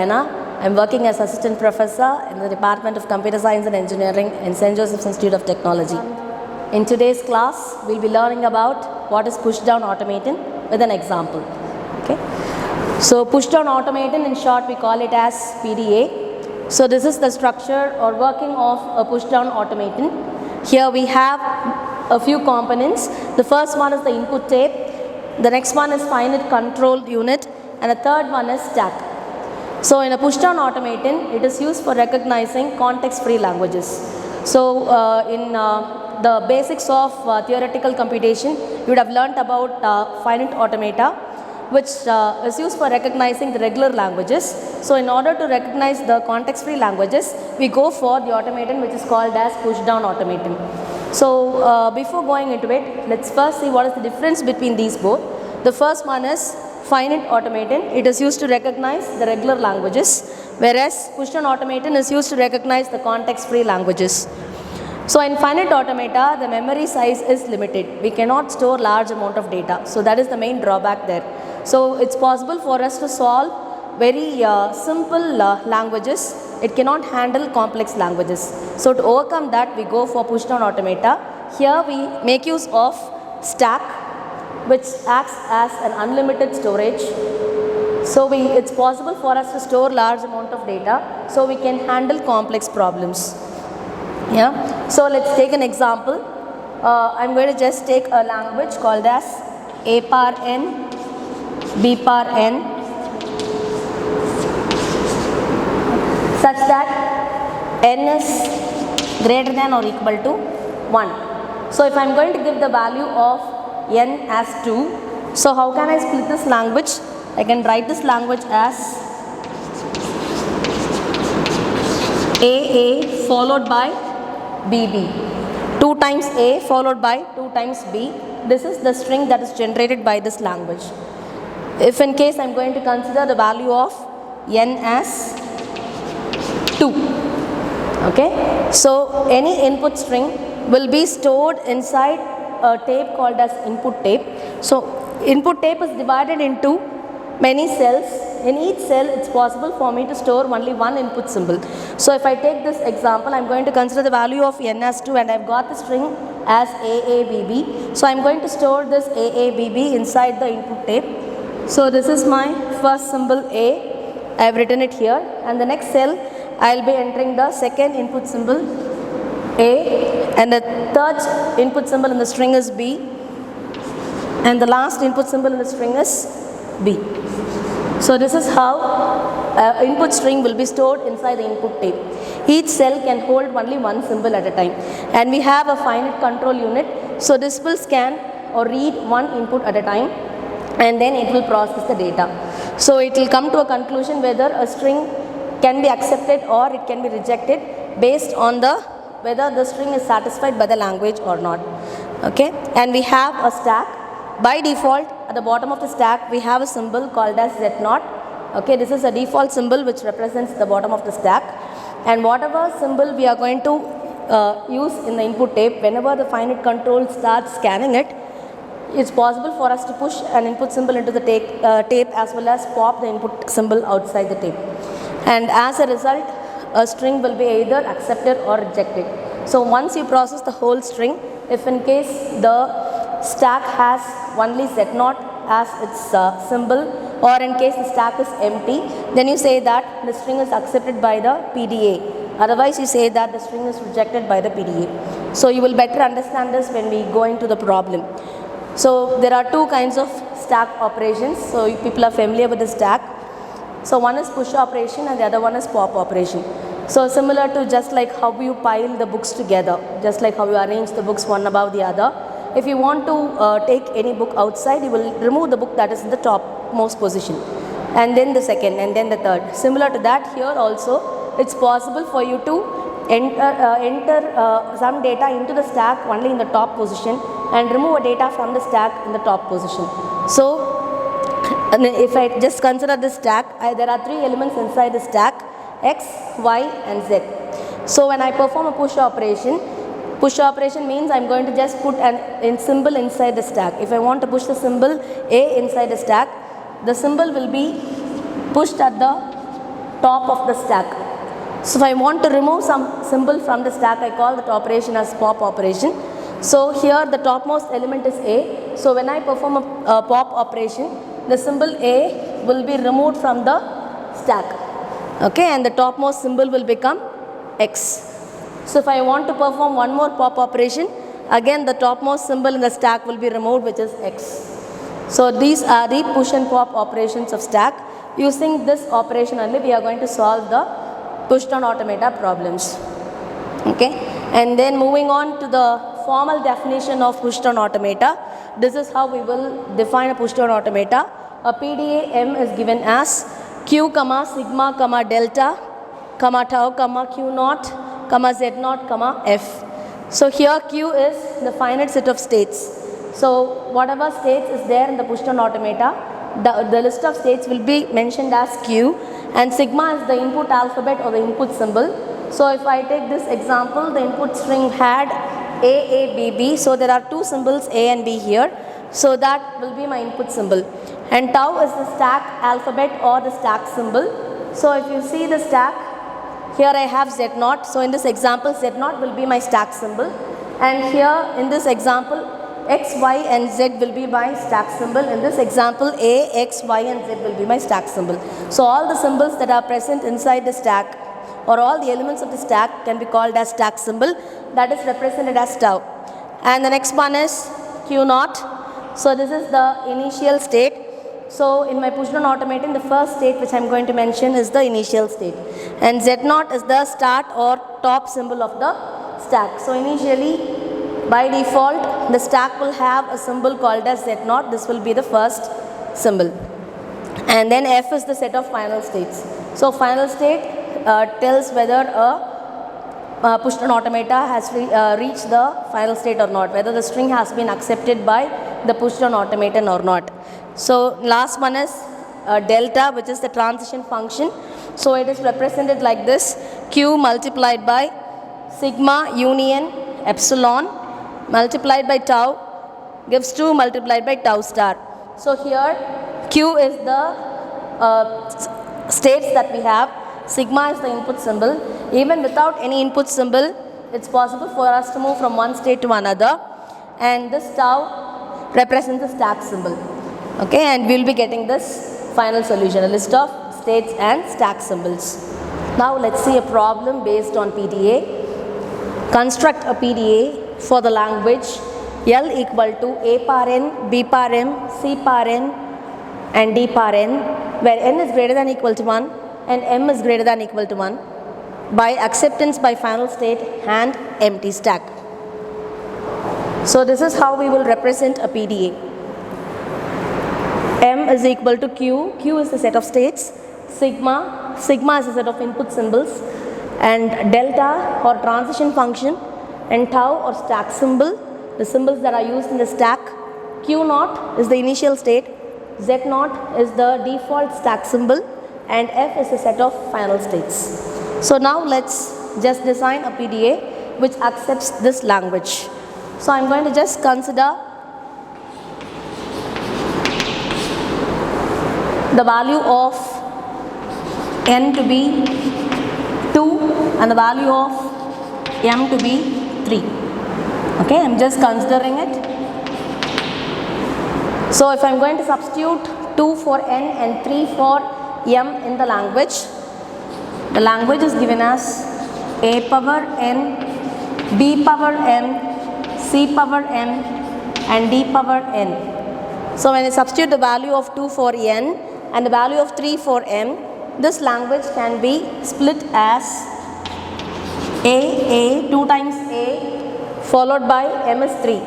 Dyana. I'm working as Assistant Professor in the Department of Computer Science and Engineering in St. Joseph's Institute of Technology. In today's class, we'll be learning about what is push-down automaton with an example. Okay? So push-down automaton, in short, we call it as PDA. So this is the structure or working of a push-down automaton. Here we have a few components. The first one is the input tape. The next one is finite control unit. And the third one is stack. So in a push-down automaton, it is used for recognizing context-free languages. So in the basics of theoretical computation, you would have learnt about finite automata, which is used for recognizing the regular languages. So in order to recognize the context-free languages, we go for the automaton which is called as push-down automaton. So before going into it, let's first see what is the difference between these both. The first one is finite automaton. It is used to recognize the regular languages, whereas push-down automaton is used to recognize the context-free languages. So in finite automata, the memory size is limited. We cannot store large amount of data. So that is the main drawback there. So it's possible for us to solve very simple languages. It cannot handle complex languages. So to overcome that, we go for push-down automata. Here we make use of stack, which acts as an unlimited storage. So it's possible for us to store large amount of data, so we can handle complex problems. Yeah. So let's take an example. I'm going to just take a language called as A power n, B power n, such that n is greater than or equal to 1. So if I'm going to give the value of n as 2, so how can I split this language? I can write this language as AA followed by BB. 2 times A followed by 2 times B. This is the string that is generated by this language. If in case I'm going to consider the value of n as 2. Okay. So any input string will be stored inside a tape called as input tape. So input tape is divided into many cells. In each cell, it's possible for me to store only one input symbol. So if I take this example, I'm going to consider the value of n as 2 and I've got the string as AABB. So I'm going to store this AABB inside the input tape. So this is my first symbol A. I've written it here, and the next cell I'll be entering the second input symbol A, and the third input symbol in the string is B, and the last input symbol in the string is B. So this is how input string will be stored inside the input tape. Each cell can hold only one symbol at a time, and we have a finite control unit. So this will scan or read one input at a time, and then it will process the data. So it will come to a conclusion whether a string can be accepted or it can be rejected based on whether the string is satisfied by the language or not. Okay, and we have a stack. By default, at the bottom of the stack, we have a symbol called as Z0. Okay, this is a default symbol which represents the bottom of the stack. And whatever symbol we are going to use in the input tape, whenever the finite control starts scanning it, it's possible for us to push an input symbol into the tape as well as pop the input symbol outside the tape. And as a result, a string will be either accepted or rejected. So once you process the whole string, if in case the stack has only Z0 as its symbol, or in case the stack is empty, then you say that the string is accepted by the PDA. Otherwise, you say that the string is rejected by the PDA. So you will better understand this when we go into the problem. So there are two kinds of stack operations. So people are familiar with the stack. So one is push operation and the other one is pop operation. So similar to just like how you pile the books together, just like how you arrange the books one above the other. If you want to take any book outside, you will remove the book that is in the topmost position, and then the second, and then the third. Similar to that, here also it's possible for you to enter some data into the stack only in the top position and remove a data from the stack in the top position. So if I just consider this stack, there are 3 elements inside the stack: X, Y and Z. So when I perform a push operation means I'm going to just put an symbol inside the stack. If I want to push the symbol A inside the stack, the symbol will be pushed at the top of the stack. So if I want to remove some symbol from the stack, I call that operation as pop operation. So here the topmost element is A. So when I perform a pop operation, the symbol A will be removed from the stack. Okay, and the topmost symbol will become X. So if I want to perform one more pop operation, again the topmost symbol in the stack will be removed, which is X. So these are the push and pop operations of stack. Using this operation only, we are going to solve the push down automata problems. Okay, and then moving on to the formal definition of push down automata. This is how we will define a push down automata. A PDA M is given as Q, sigma, delta, tau, Q naught, Z naught, F. So here Q is the finite set of states. So whatever states is there in the push down automata, the list of states will be mentioned as Q, and sigma is the input alphabet or the input symbol. So if I take this example, the input string had A, B, B. So there are two symbols A and B here. So that will be my input symbol. And tau is the stack alphabet or the stack symbol. So if you see the stack, here I have Z naught. So in this example, Z naught will be my stack symbol. And here in this example, X, Y and Z will be my stack symbol. In this example, A, X, Y and Z will be my stack symbol. So all the symbols that are present inside the stack or all the elements of the stack can be called as stack symbol, that is represented as tau. And the next one is Q naught. So this is the initial state. So in my push down automaton, the first state which I am going to mention is the initial state. And Z naught is the start or top symbol of the stack. So initially, by default, the stack will have a symbol called as Z naught. This will be the first symbol. And then F is the set of final states. So final state tells whether a push down automata has reached the final state or not, whether the string has been accepted by the push down automaton or not. So last one is delta, which is the transition function. So it is represented like this: Q multiplied by sigma union epsilon multiplied by tau gives 2 multiplied by tau star. So here Q is the states that we have. Sigma is the input symbol. Even without any input symbol, it's possible for us to move from one state to another. And this tau represents the stack symbol. Okay, and we'll be getting this final solution, a list of states and stack symbols. Now let's see a problem based on PDA. Construct a PDA for the language L equal to A par n, B par m, C par n and D par n, where n is greater than equal to 1 and m is greater than equal to 1 by acceptance by final state and empty stack. So this is how we will represent a PDA. M is equal to Q. Q is the set of states. Sigma is the set of input symbols, and delta or transition function, and tau or stack symbol, the symbols that are used in the stack. Q naught is the initial state, Z naught is the default stack symbol, and F is a set of final states. So now let's just design a PDA which accepts this language. So I'm going to just consider the value of n to be 2 and the value of m to be 3. Okay, I'm just considering it. So if I'm going to substitute 2 for n and 3 for m in the language is given as a power n, b power m, c power m and d power n. So when I substitute the value of 2 for n and the value of 3 for m, this language can be split as a 2 times a followed by m is 3.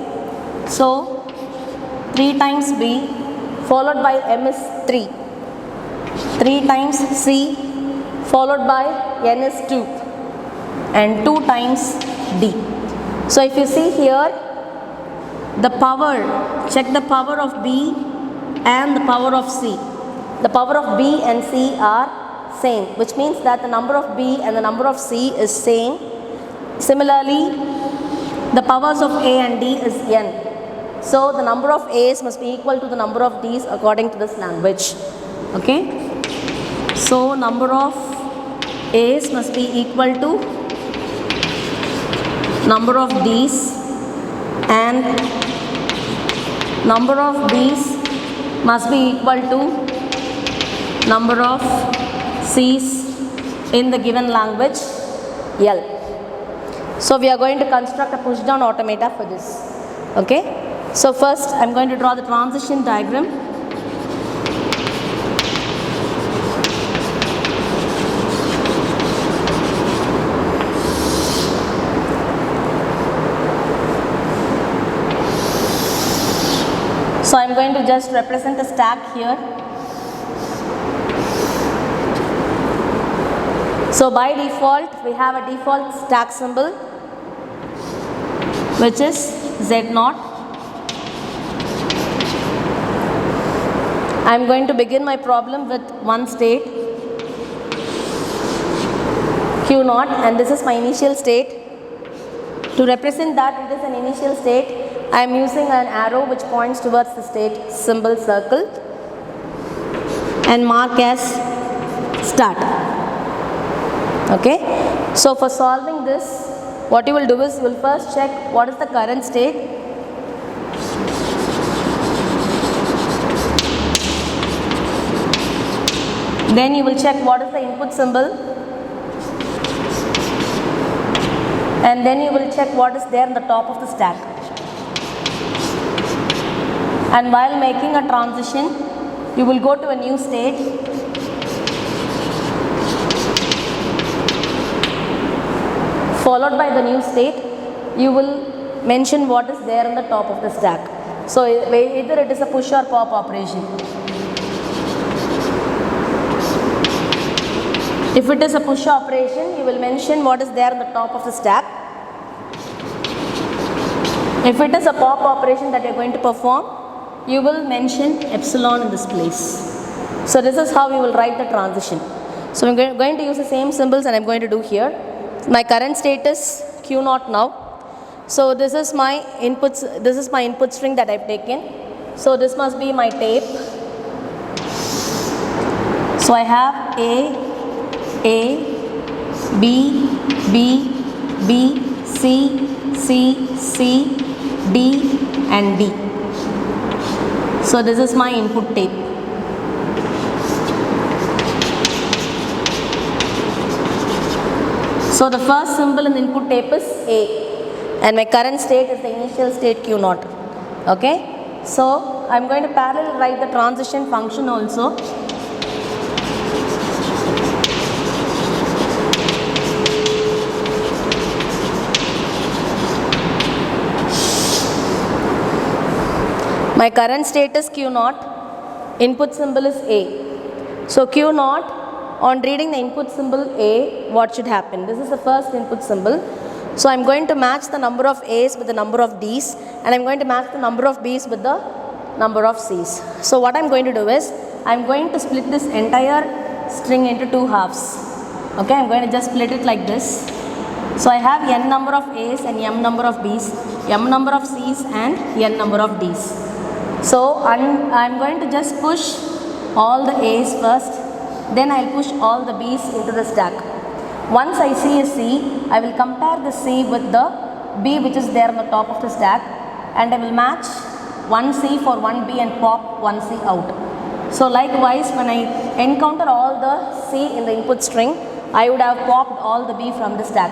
So 3 times b followed by m is 3. 3 times c followed by n is 2 and 2 times d. So if you see here, the power, check the power of b and the power of c. The power of b and c are same, which means that the number of b and the number of c is same. Similarly, the powers of a and d is n. So the number of a's must be equal to the number of d's according to this language. Okay. So number of A's must be equal to number of D's and number of B's must be equal to number of C's in the given language L. So we are going to construct a push down automata for this. Okay. So first I am going to draw the transition diagram. So I am going to just represent a stack here. So by default we have a default stack symbol which is Z0. I am going to begin my problem with one state Q0, and this is my initial state. To represent that it is an initial state, I am using an arrow which points towards the state symbol circle and mark as start. Okay. So for solving this, what you will do is you will first check what is the current state. Then you will check what is the input symbol, and then you will check what is there in the top of the stack. And while making a transition, you will go to a new state followed by the new state. You will mention what is there in the top of the stack. So either it is a push or pop operation. If it is a push operation, you will mention what is there in the top of the stack. If it is a pop operation that you are going to perform, you will mention epsilon in this place. So this is how you will write the transition. So I am going to use the same symbols and I am going to do here. My current state is Q0 now. So this is my input string that I have taken. So this must be my tape. So I have A, B, C, D and D. So this is my input tape. So the first symbol in the input tape is A, and my current state is the initial state Q0. Okay. So I am going to parallel write the transition function also. My current state is Q0, input symbol is A. So Q0, on reading the input symbol A, what should happen? This is the first input symbol. So I am going to match the number of A's with the number of D's, and I am going to match the number of B's with the number of C's. So what I am going to do is, I am going to split this entire string into two halves. Okay, I am going to just split it like this. So I have n number of A's and m number of B's, m number of C's and n number of D's. So I am going to just push all the A's first, then I will push all the B's into the stack. Once I see a C, I will compare the C with the B which is there on the top of the stack, and I will match one C for one B and pop one C out. So likewise, when I encounter all the C in the input string, I would have popped all the B from the stack,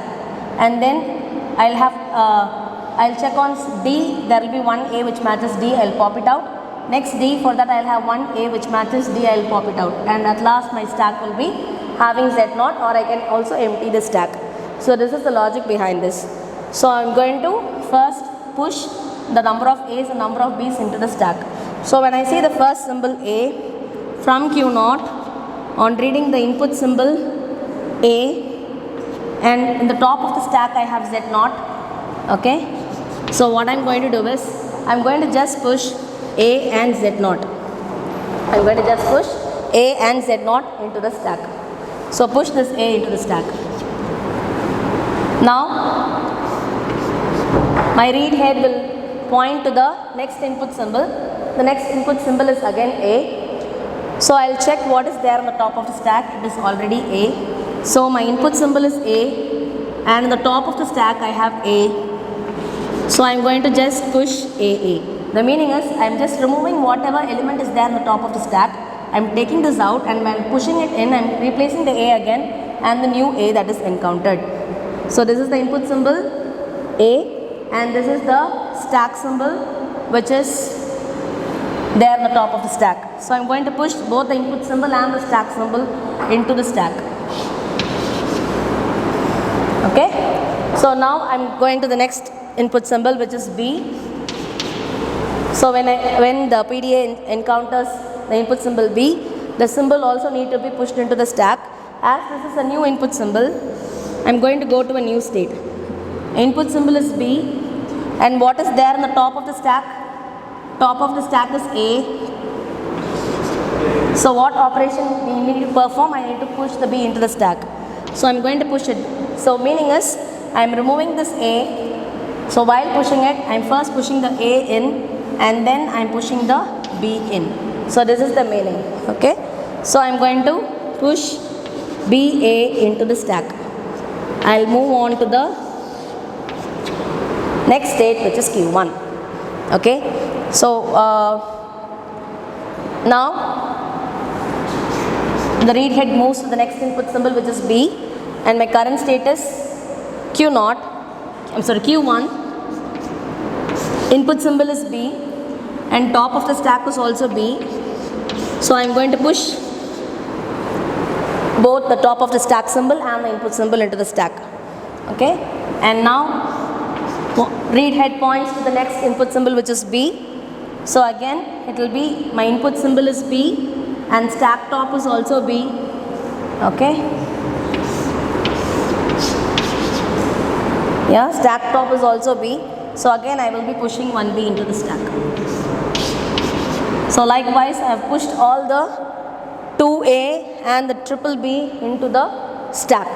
and then I'll check on D. There will be one A which matches D. I'll pop it out. Next D, for that I'll have one A which matches D. I'll pop it out, and at last my stack will be having Z0, or I can also empty the stack. So this is the logic behind this. So I'm going to first push the number of A's and number of B's into the stack. So when I see the first symbol A from Q0, on reading the input symbol A, and in the top of the stack I have Z0. Okay. So what I'm going to do is, I'm going to just push A and Z0. I'm going to just push A and Z0 into the stack. So push this A into the stack. Now my read head will point to the next input symbol. The next input symbol is again A. So I'll check what is there on the top of the stack. It is already A. So my input symbol is A, and in the top of the stack I have A. So I am going to just push AA. The meaning is I am just removing whatever element is there on the top of the stack. I am taking this out, and when pushing it in, I am replacing the A again and the new A that is encountered. So this is the input symbol A, and this is the stack symbol which is there on the top of the stack. So I am going to push both the input symbol and the stack symbol into the stack. Okay. So now I am going to the next input symbol, which is B. So when the PDA encounters the input symbol B, the symbol also need to be pushed into the stack. As this is a new input symbol, I am going to go to a new state. Input symbol is B, and what is there on the top of the stack? Top of the stack is A. So what operation we need to perform? I need to push the B into the stack. So I am going to push it. So meaning is I am removing this A. So while pushing it, I am first pushing the A in, and then I am pushing the B in. So this is the meaning. Okay. So I am going to push BA into the stack. I will move on to the next state, which is Q1. Okay. So now the read head moves to the next input symbol, which is B, and my current state is Q1. Input symbol is B, and top of the stack is also B. So I am going to push both the top of the stack symbol and the input symbol into the stack. Okay. And now read head points to the next input symbol, which is B. So again it will be my input symbol is B, and stack top is also B. Okay. Yeah, stack top is also B. So again I will be pushing one B into the stack. So likewise I have pushed all the 2A and the triple B into the stack.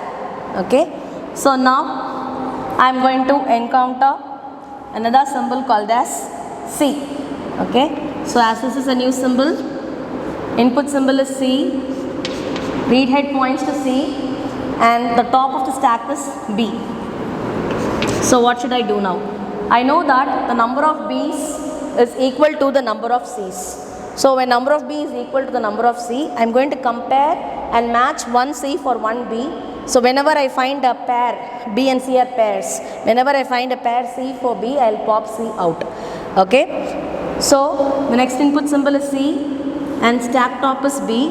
Okay. So now I am going to encounter another symbol called as C. Okay. So as this is a new symbol, input symbol is C, read head points to C, and the top of the stack is B. So what should I do now? I know that the number of B's is equal to the number of C's. So when number of B is equal to the number of C, I am going to compare and match one C for one B. So whenever I find a pair, B and C are pairs. Whenever I find a pair C for B, I will pop C out. Okay. So the next input symbol is C, and stack top is B.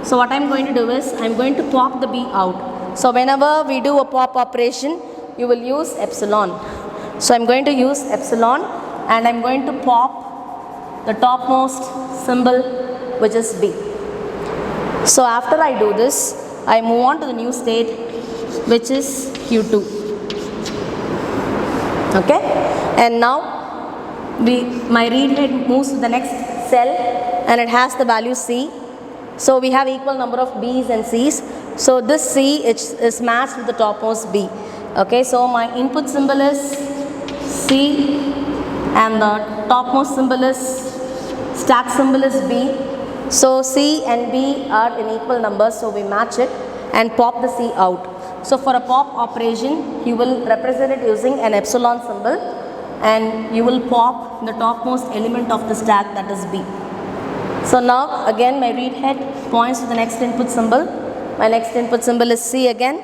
So what I am going to do is I am going to pop the B out. So whenever we do a pop operation, you will use epsilon. So I am going to use epsilon, and I am going to pop the topmost symbol, which is B. So after I do this, I move on to the new state, which is Q2. Okay. And now my read head moves to the next cell, and it has the value C. So we have equal number of B's and C's. So this C is matched with the topmost B. Okay. So my input symbol is C, and the topmost symbol is stack symbol is B. So C and B are in equal numbers, so we match it and pop the C out. So for a pop operation, you will represent it using an epsilon symbol, and you will pop the topmost element of the stack, that is B. So now again my read head points to the next input symbol. My next input symbol is C again,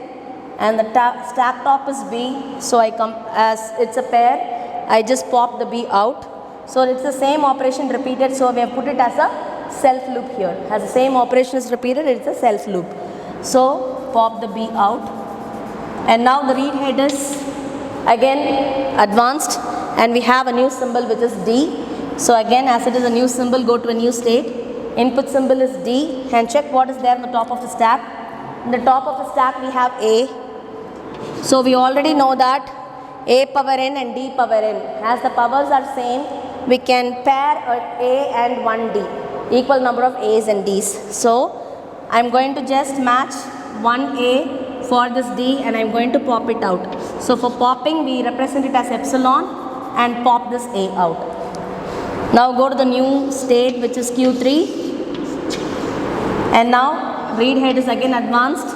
and the stack top is B. So I come, as it's a pair, I just pop the B out. So it's the same operation repeated, so we have put it as a self loop here. As the same operation is repeated, it's a self loop. So pop the B out, and now the read head is again advanced, and we have a new symbol, which is D. So again, as it is a new symbol, go to a new state. Input symbol is D, and check what is there on the top of the stack. In the top of the stack we have A. So we already know that A power n and D power n, as the powers are same, we can pair A and one D, equal number of A's and D's. So I am going to just match one A for this D, and I am going to pop it out. So for popping, we represent it as epsilon and pop this A out. Now go to the new state, which is Q3, and now read head is again advanced,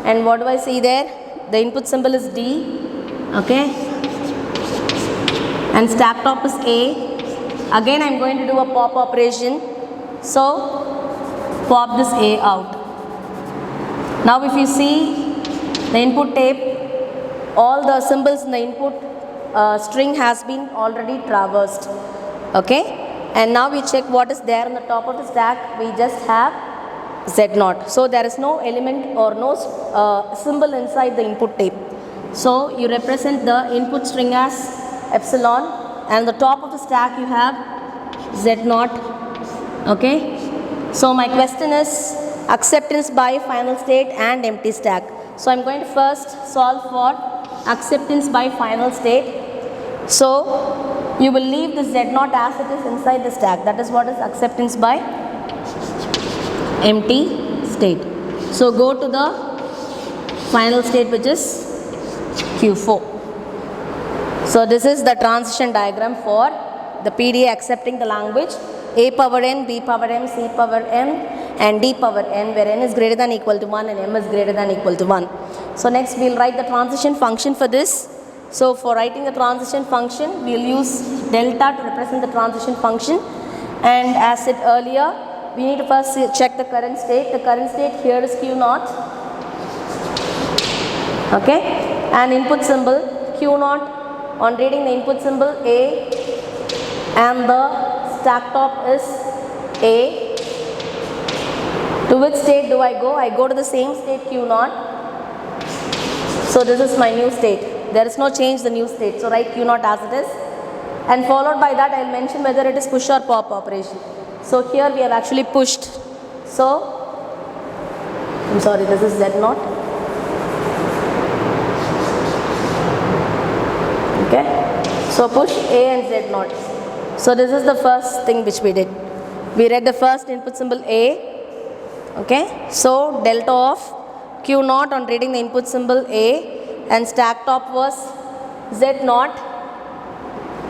And what do I see there? The input symbol is D, okay, and stack top is A. Again I am going to do a pop operation, so pop this A out. Now if you see the input tape, all the symbols in the input string has been already traversed, okay, and now we check what is there on the top of the stack. We just have Z0, so there is no element or no symbol inside the input tape. So you represent the input string as epsilon, and the top of the stack you have Z0, okay. So my question is acceptance by final state and empty stack. So I am going to first solve for acceptance by final state. So you will leave the Z0 as it is inside the stack. That is what is acceptance by empty state. So go to the final state, which is Q4. So this is the transition diagram for the PDA accepting the language A power n, B power m, C power m and D power n, where n is greater than equal to 1 and m is greater than equal to 1. So next we will write the transition function for this. So for writing the transition function, we will use delta to represent the transition function, and as said earlier, we need to first check the current state. The current state here is Q0, okay, and input symbol Q0. On reading the input symbol A and the stack top is A, to which state do I go? I go to the same state Q0. So this is my new state. There is no change in the new state. So write Q0 as it is, and followed by that I will mention whether it is push or pop operation. So here we have actually pushed. So I'm sorry, this is Z0. Okay. So push A and Z0. So this is the first thing which we did. We read the first input symbol A. Okay. So delta of Q0 on reading the input symbol A, and stack top was Z0,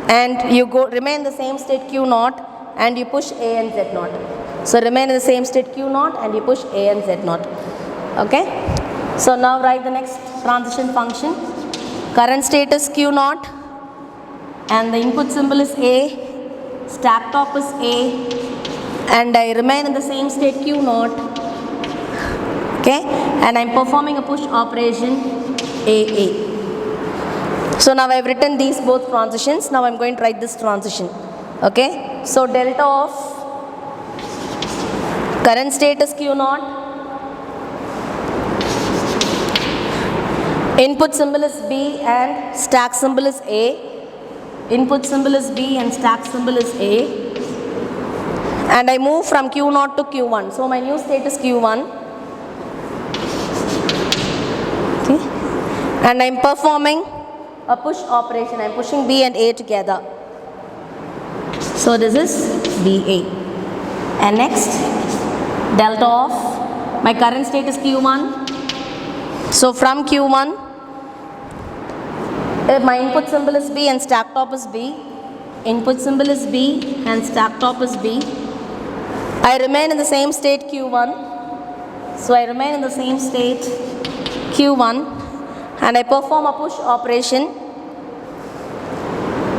and you remain in the same state Q0 and you push A and Z0. So remain in the same state Q0 and you push A and Z0. Okay. So now write the next transition function. Current state is Q0 and the input symbol is A, stack top is A, and I remain in the same state Q0. Okay, and I am performing a push operation AA. So now I have written these both transitions. Now I am going to write this transition. Okay, so delta of current state is Q0, input symbol is B and stack symbol is A, input symbol is B and stack symbol is A, and I move from Q0 to Q1. So my new state is Q1. Okay. And I am performing a push operation. I am pushing B and A together. So this is BA. And next, delta of my current state is Q1. So from Q1, my input symbol is B and stack top is B. Input symbol is B and stack top is B. I remain in the same state Q1. So I remain in the same state Q1 and I perform a push operation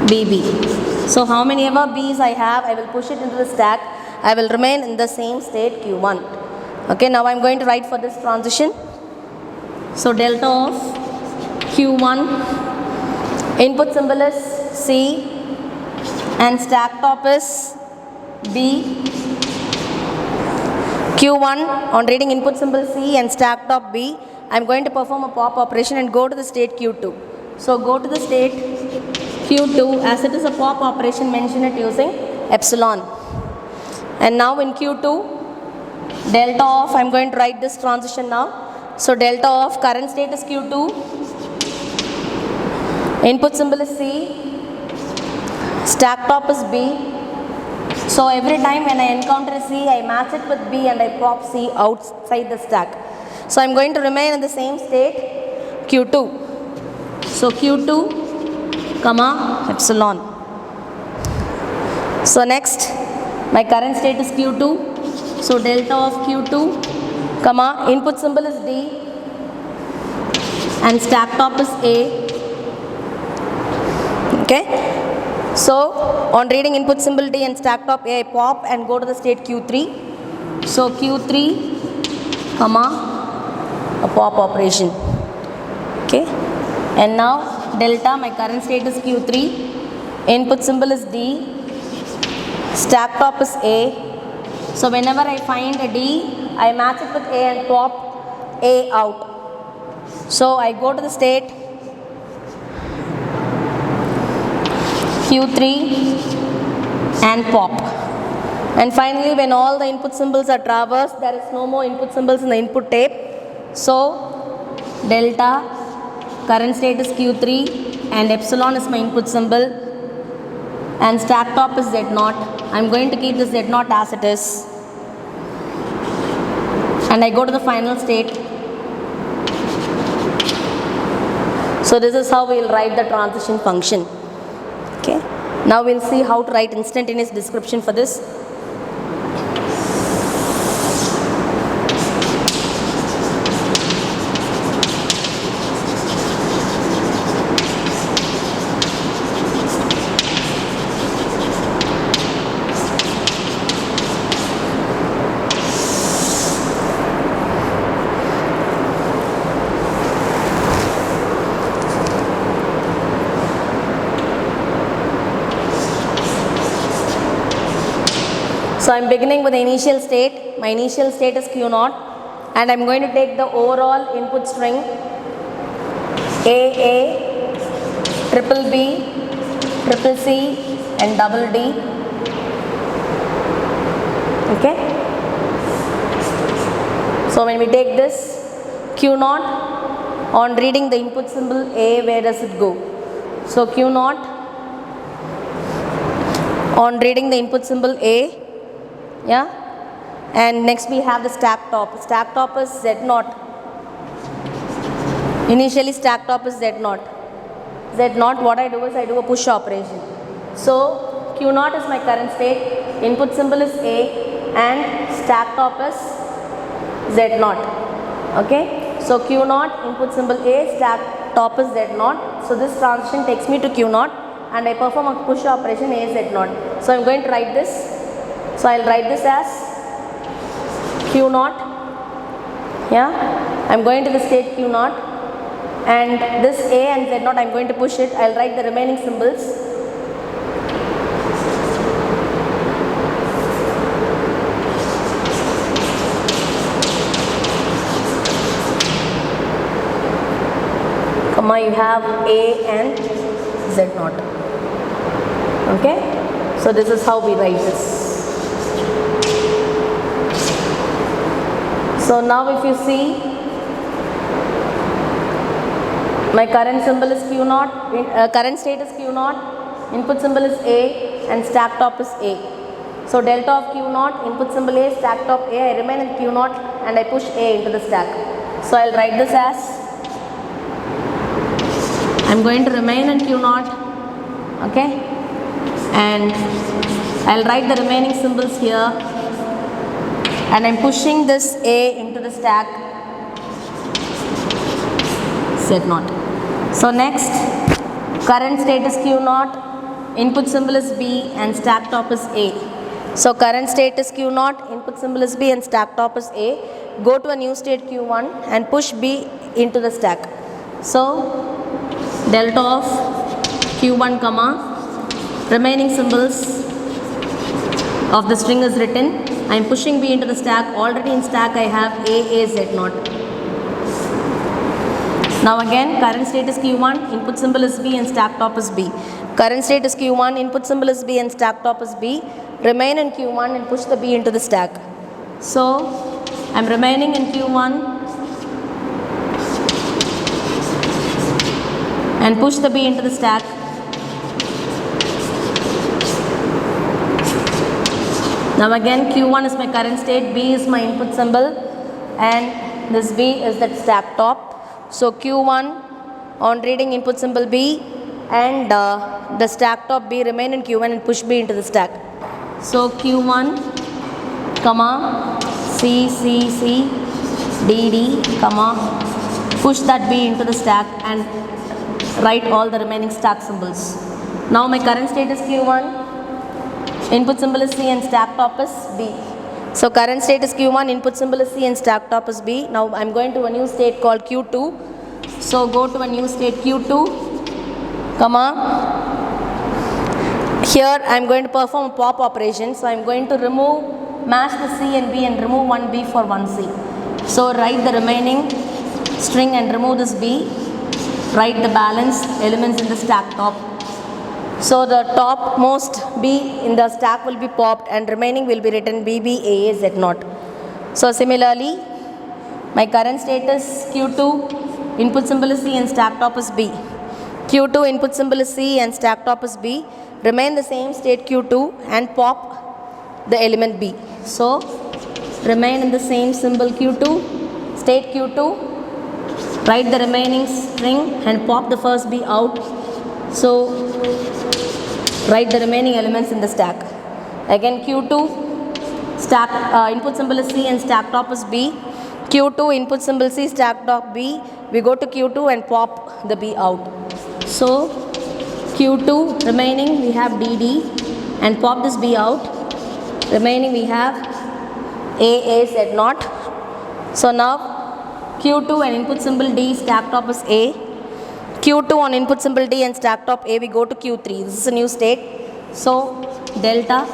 BB. So how many ever B's I have, I will push it into the stack. I will remain in the same state Q1. Okay, now I am going to write for this transition. So delta of Q1, input symbol is C and stack top is B. Q1 on reading input symbol C and stack top B, I am going to perform a pop operation and go to the state Q2. So go to the state Q2, as it is a pop operation, mention it using epsilon. And now in Q2, delta of, I am going to write this transition now. So delta of current state is Q2, input symbol is C, stack top is B. So every time when I encounter C, I match it with B and I pop C outside the stack. So I am going to remain in the same state Q2. So Q2 comma epsilon. So next, my current state is Q2. So delta of Q2 comma input symbol is D and stack top is A. Okay. So on reading input symbol D and stack top A, I pop and go to the state Q3. So Q3, comma, a pop operation. Okay. And now delta, my current state is Q3, input symbol is D, stack top is A. So whenever I find a D, I match it with A and pop A out. So I go to the state Q3 and pop. And finally, when all the input symbols are traversed, there is no more input symbols in the input tape. So delta, current state is Q3 and epsilon is my input symbol and stack top is Z0. I am going to keep this Z0 as it is. And I go to the final state. So this is how we will write the transition function. Okay. Now we will see how to write instantaneous description for this. So I am beginning with the initial state. My initial state is Q0 and I am going to take the overall input string AA, triple B, triple C and double D. Okay. So when we take this Q0, on reading the input symbol A, where does it go? So Q0, on reading the input symbol A, yeah, and next we have the stack top. Stack top is Z0. Initially stack top is Z0. Z0, what I do is I do a push operation. So Q0 is my current state, input symbol is A and stack top is Z0. Okay, so Q0, input symbol A, stack top is Z0. So this transition takes me to Q0 and I perform a push operation A Z0. So I am going to write this. So I will write this as Q0, yeah, I am going to the state Q0 and this A and Z0 I am going to push it. I will write the remaining symbols. Comma, you have A and Z0. Okay, so this is how we write this. So now if you see, my current symbol is Q0, current state is Q0, input symbol is A and stack top is A. So delta of Q0, input symbol A, stack top A, I remain in Q0 and I push A into the stack. So I will write this as, I am going to remain in Q0, okay, and I will write the remaining symbols here. And I am pushing this A into the stack Z0. So next, current state is Q0, input symbol is B and stack top is A. So current state is Q0, input symbol is B and stack top is A. Go to a new state Q1 and push B into the stack. So delta of Q1 comma, remaining symbols of the string is written. I am pushing B into the stack. Already in stack I have A Z0. Now again, current state is Q1, input symbol is B and stack top is B. Current state is Q1, input symbol is B and stack top is B. Remain in Q1 and push the B into the stack. So I am remaining in Q1 and push the B into the stack. Now again, Q1 is my current state, B is my input symbol and this B is the stack top. So Q1 on reading input symbol B and the stack top B, remain in Q1 and push B into the stack. So Q1 comma C D D comma push that B into the stack and write all the remaining stack symbols. Now my current state is Q1, input symbol is C and stack top is B. So current state is Q1, input symbol is C and stack top is B. Now I'm going to a new state called Q2. So go to a new state Q2, comma. Here I am going to perform a pop operation. So I am going to match the C and B and remove one B for one C. So write the remaining string and remove this B. Write the balance elements in the stack top. So the topmost B in the stack will be popped and remaining will be written BB AA Z0. So similarly, my current state is Q2, input symbol is C and stack top is B. Q2 input symbol is C and stack top is B. Remain the same state Q2 and pop the element B. So remain in the same symbol Q2, state Q2, write the remaining string and pop the first B out. So write the remaining elements in the stack. Again Q2, stack input symbol is C and stack top is B. Q2 input symbol C, stack top B. We go to Q2 and pop the B out. So Q2 remaining we have DD and pop this B out. Remaining we have AA Z0. So now Q2 and input symbol D, stack top is A. Q2 on input symbol D and stack top A, we go to Q3. This is a new state. So delta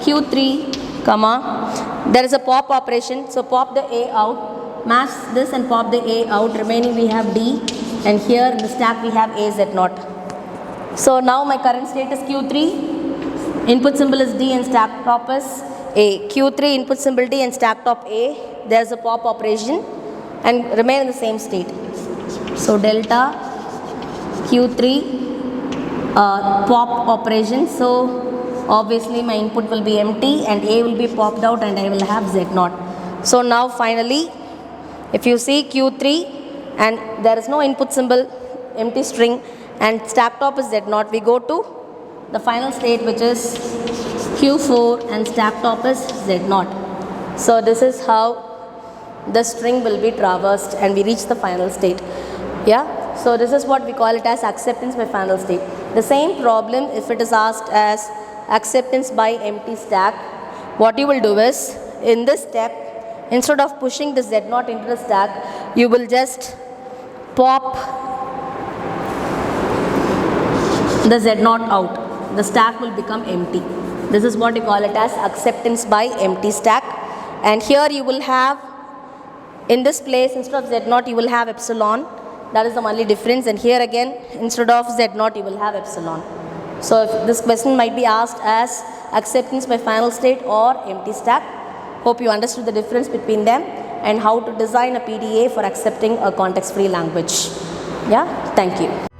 Q3, comma, there is a pop operation. So pop the A out, match this and pop the A out. Remaining we have D and here in the stack we have A Z0. So now my current state is Q3, input symbol is D and stack top is A. Q3 input symbol D and stack top A, there is a pop operation and remain in the same state. So delta Q3 pop operation. So obviously my input will be empty and A will be popped out and I will have Z0. So now finally if you see Q3 and there is no input symbol, empty string and stack top is Z0, we go to the final state which is Q4 and stack top is Z0. So this is how the string will be traversed and we reach the final state. Yeah, so this is what we call it as acceptance by final state. The same problem if it is asked as acceptance by empty stack, what you will do is in this step instead of pushing the Z0 into the stack, you will just pop the Z0 out. The stack will become empty. This is what you call it as acceptance by empty stack. And here you will have, in this place instead of Z0 you will have epsilon. That is the only difference. And here again instead of Z0 you will have epsilon. So if this question might be asked as acceptance by final state or empty stack. Hope you understood the difference between them and how to design a PDA for accepting a context-free language. Yeah, thank you.